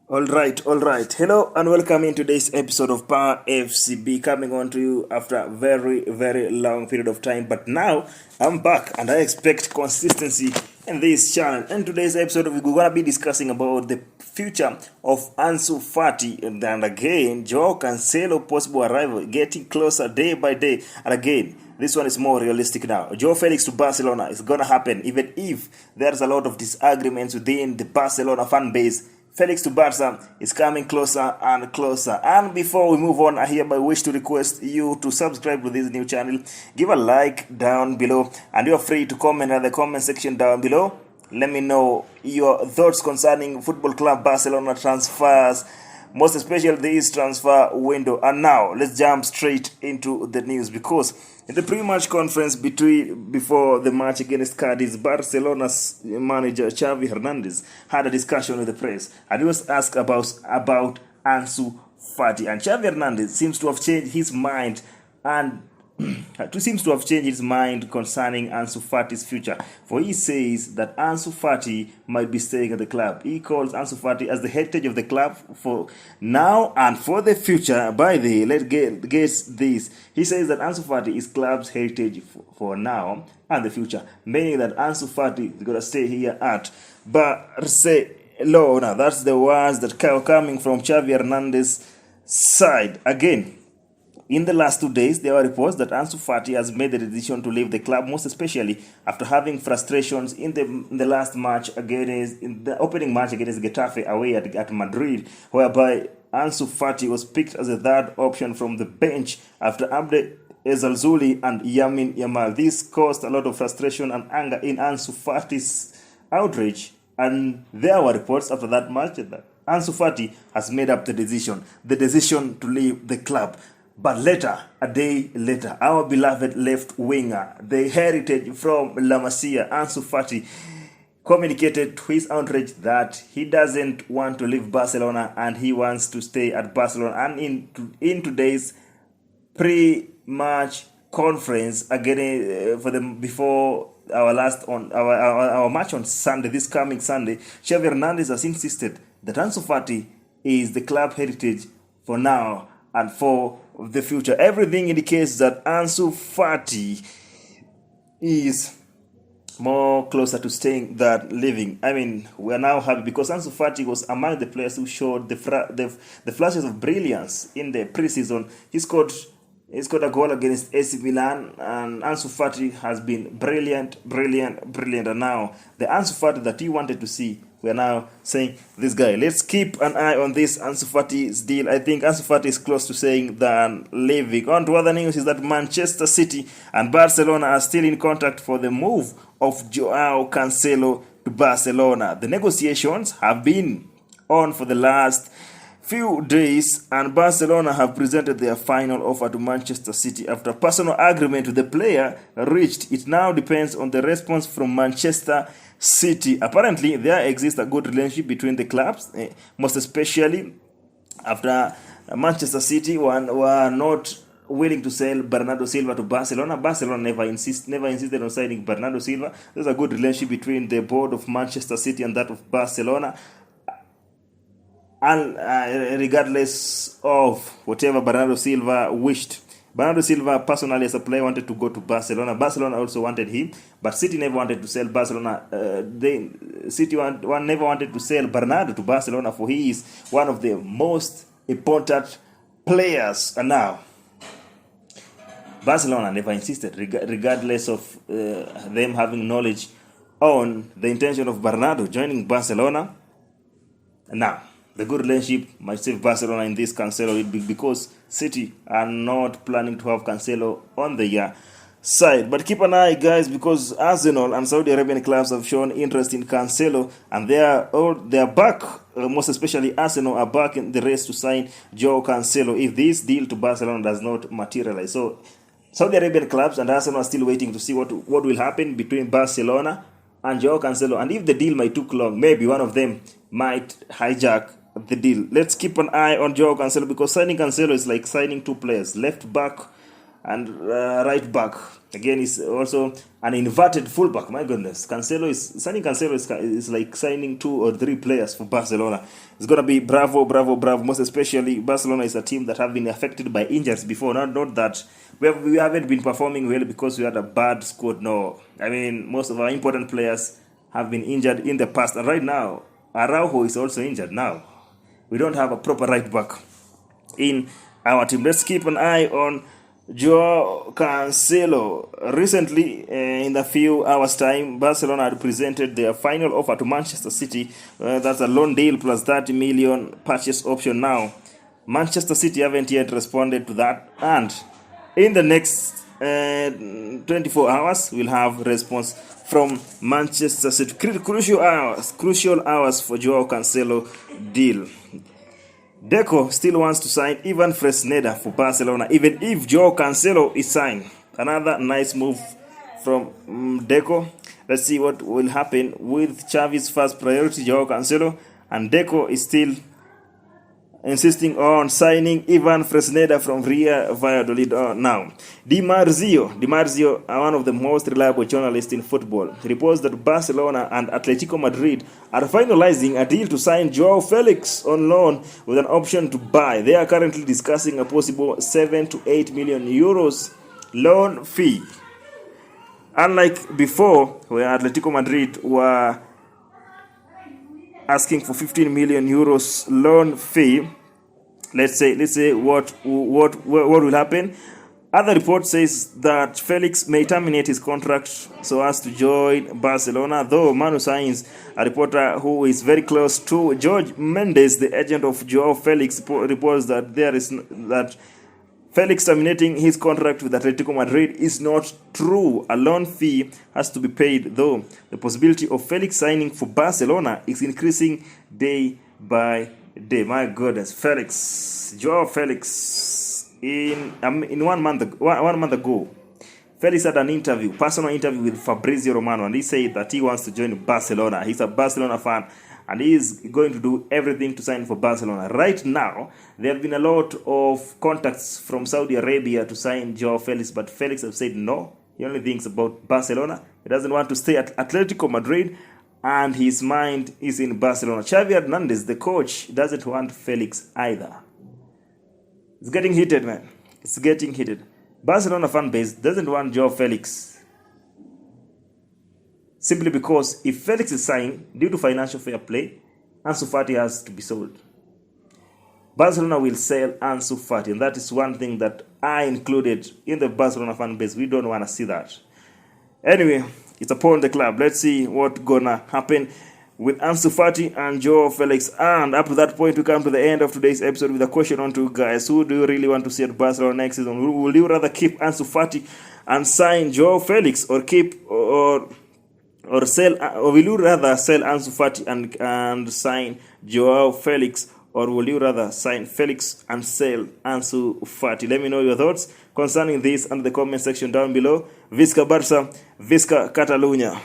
All right. Hello and welcome in today's episode of Power FCB, coming on to you after a very, very long period of time. But now I'm back and I expect consistency in this channel. In today's episode, we're going to be discussing about the future of Ansu Fati and again, Joao Cancelo possible arrival getting closer day by day. And again, this one is more realistic now. Joao Felix to Barcelona is going to happen even if there's a lot of disagreements within the Barcelona fan base. Felix to Barca is coming closer and closer. And before we move on, I hereby wish to request you to subscribe to this new channel. Give a like down below and you are free to comment in the comment section down below. Let me know your thoughts concerning Football Club Barcelona transfers, most especially this transfer window. And now let's jump straight into the news, because in the pre-match conference before the match against Cadiz, Barcelona's manager Xavi Hernandez had a discussion with the press, and he was asked about Ansu Fati. And Xavi Hernandez seems to have changed his mind concerning Ansu Fati's future, for he says that Ansu Fati might be staying at the club. He calls Ansu Fati as the heritage of the club for now and for the future. By the way, let's guess this. He says that Ansu Fati is club's heritage for now and the future, meaning that Ansu Fati is going to stay here at Barcelona. That's the words that are coming from Xavi Hernandez's side. Again, in the last 2 days, there were reports that Ansu Fati has made the decision to leave the club, most especially after having frustrations in the last match in the opening match against Getafe away at Madrid, whereby Ansu Fati was picked as a third option from the bench after Abde Ezalzouli and Yamin Yamal. This caused a lot of frustration and anger in Ansu Fati's outrage, and there were reports after that match that Ansu Fati has made up the decision to leave the club. But later, a day later, our beloved left winger, the heritage from La Masia, Ansu Fati, communicated to his outrage that he doesn't want to leave Barcelona and he wants to stay at Barcelona. And in today's pre-match conference, again before our match on Sunday, this coming Sunday, Xavi Hernandez has insisted that Ansu Fati is the club heritage for now and for the future. Everything indicates that Ansu Fati is more closer to staying than leaving. I mean, we are now happy because Ansu Fati was among the players who showed the flashes of brilliance in the preseason. He scored a goal against AC Milan, and Ansu Fati has been brilliant. And now the Ansu Fati that you wanted to see, we are now saying this guy. Let's keep an eye on this Ansu Fati's deal. I think Ansu Fati is close to saying than leaving. On to other news is that Manchester City and Barcelona are still in contact for the move of Joao Cancelo to Barcelona. The negotiations have been on for the last few days, and Barcelona have presented their final offer to Manchester City. After personal agreement with the player reached, it now depends on the response from Manchester City. Apparently, there exists a good relationship between the clubs, most especially after Manchester City were not willing to sell Bernardo Silva to Barcelona. Barcelona never insisted on signing Bernardo Silva. There's a good relationship between the board of Manchester City and that of Barcelona. And regardless of whatever Bernardo Silva wished, Bernardo Silva personally as a player wanted to go to Barcelona. Barcelona also wanted him, but City never wanted to sell Barcelona. City never wanted to sell Bernardo to Barcelona, for he is one of the most important players. And now Barcelona never insisted, regardless of them having knowledge on the intention of Bernardo joining Barcelona. And now the good relationship might save Barcelona in this Cancelo, because City are not planning to have Cancelo on the side. But keep an eye, guys, because Arsenal and Saudi Arabian clubs have shown interest in Cancelo, and they are back. Most especially Arsenal are back in the race to sign Joao Cancelo if this deal to Barcelona does not materialize. So Saudi Arabian clubs and Arsenal are still waiting to see what will happen between Barcelona and Joao Cancelo, and if the deal might took long, maybe one of them might hijack the deal. Let's keep an eye on Joao Cancelo, because signing Cancelo is like signing two players, left back and right back. Again, is also an inverted fullback. My goodness, signing Cancelo is like signing 2 or 3 players for Barcelona. It's gonna be bravo. Most especially, Barcelona is a team that have been affected by injuries before. Not that we haven't been performing well because we had a bad squad. No, I mean most of our important players have been injured in the past, and right now Araujo is also injured. Now we don't have a proper right back in our team. Let's keep an eye on Joao Cancelo. Recently, in a few hours' time, Barcelona had presented their final offer to Manchester City. That's a loan deal plus 30 million purchase option. Now, Manchester City haven't yet responded to that, and in the next 24 hours, we'll have response from Manchester City. Crucial hours for Joao Cancelo deal. Deco still wants to sign Ivan Fresneda for Barcelona, even if Joao Cancelo is signed. Another nice move from Deco. Let's see what will happen with Xavi's first priority, Joao Cancelo, and Deco is still insisting on signing Ivan Fresneda from Real Valladolid now. Di Marzio, one of the most reliable journalists in football, reports that Barcelona and Atletico Madrid are finalizing a deal to sign Joao Felix on loan with an option to buy. They are currently discussing a possible 7 to 8 million euros loan fee. Unlike before, where Atletico Madrid were asking for 15 million euros loan fee, let's say what will happen. Other report says that Felix may terminate his contract so as to join Barcelona, though Manu Sainz, a reporter who is very close to Jorge Mendes, the agent of Joao Felix, reports that Felix terminating his contract with Atletico Madrid is not true. A loan fee has to be paid, though. The possibility of Felix signing for Barcelona is increasing day by day. My goodness, Joao Felix. In 1 month ago, Felix had an personal interview with Fabrizio Romano, and he said that he wants to join Barcelona. He's a Barcelona fan, and he is going to do everything to sign for Barcelona. Right now, there have been a lot of contacts from Saudi Arabia to sign Joao Felix, but Felix has said no. He only thinks about Barcelona. He doesn't want to stay at Atletico Madrid, and his mind is in Barcelona. Xavi Hernandez, the coach, doesn't want Felix either. It's getting heated, man. It's getting heated. Barcelona fan base doesn't want Joao Felix, simply because if Felix is signed, due to financial fair play, Ansu Fati has to be sold. Barcelona will sell Ansu Fati, and that is one thing that I included in the Barcelona fan base. We don't want to see that. Anyway, it's upon the club. Let's see what's gonna happen with Ansu Fati and Joao Felix. And up to that point, we come to the end of today's episode with a question on to you guys. Who do you really want to see at Barcelona next season? Will you rather keep Ansu Fati and sign Joao Felix, or sell, or will you rather sell Ansu Fati and sign Joao Felix, or will you rather sign Felix and sell Ansu Fati? Let me know your thoughts concerning this under the comment section down below. Visca Barca, Visca Catalunya.